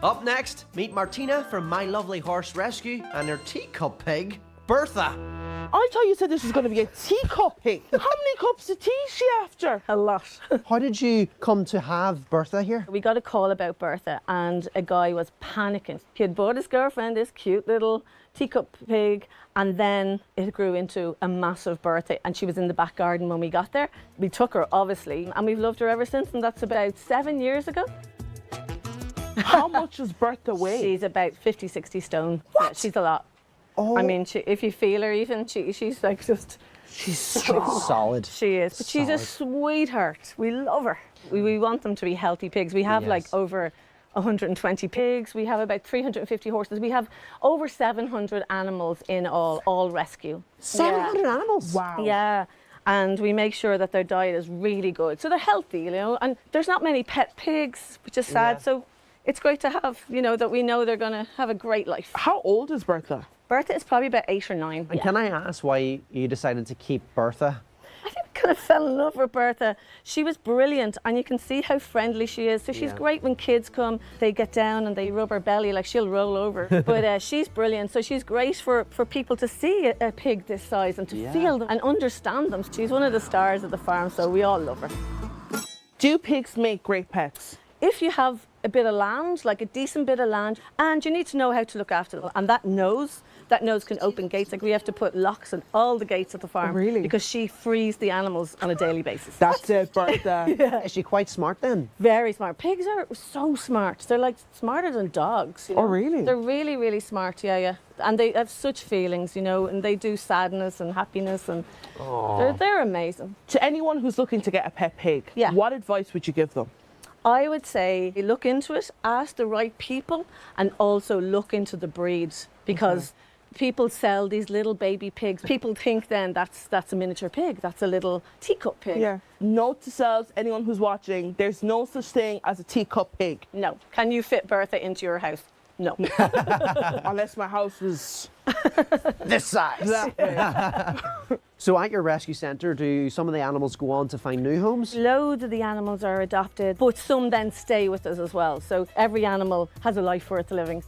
Up next, meet Martina from My Lovely Horse Rescue and her teacup pig, Bertha. I thought you said this was going to be a teacup pig. How many cups of tea is she after? A lot. How did you come to have Bertha here? We got a call about Bertha and a guy was panicking. He had bought his girlfriend this cute little teacup pig, and then it grew into a massive Bertha, and she was in the back garden when we got there. We took her, obviously, and we've loved her ever since, and that's about 7 years ago. How much does Bertha weigh? She's about 50, 60 stone. What? Yeah, she's a lot. Oh. I mean, if you feel her even, she's like just... She's solid. She is, but she's a sweetheart. We love her. We want them to be healthy pigs. We have like over 120 pigs. We have about 350 horses. We have over 700 animals in all rescue. 700 animals? Wow. Yeah. And we make sure that their diet is really good. So they're healthy, you know, and there's not many pet pigs, which is sad. Yeah. So it's great to have, you know, that we know they're going to have a great life. How old is Bertha? Bertha is probably about 8 or 9. And can I ask why you decided to keep Bertha? I think I kind of fell in love with Bertha. She was brilliant, and you can see how friendly she is. So she's great when kids come. They get down and they rub her belly, like she'll roll over. But she's brilliant. So she's great for people to see a pig this size and to feel them and understand them. She's one of the stars of the farm, so we all love her. Do pigs make great pets? If you have a bit of land, like a decent bit of land, and you need to know how to look after them, and that nose can open gates. Like we have to put locks on all the gates of the farm. Oh, really? Because she frees the animals on a daily basis. That's it, Bertha. Is she quite smart then? Very smart. Pigs are so smart. They're like smarter than dogs. You know? Oh, really? They're really, really smart, yeah. And they have such feelings, you know, and they do sadness and happiness, and they're amazing. To anyone who's looking to get a pet pig, what advice would you give them? I would say look into it, ask the right people, and also look into the breeds, because people sell these little baby pigs. People think then that's a miniature pig, that's a little teacup pig. Yeah. Note to selves, anyone who's watching, there's no such thing as a teacup pig. No. Can you fit Bertha into your house? No. Unless my house was This size. that way. So at your rescue centre, do some of the animals go on to find new homes? Loads of the animals are adopted, but some then stay with us as well. So every animal has a life worth living.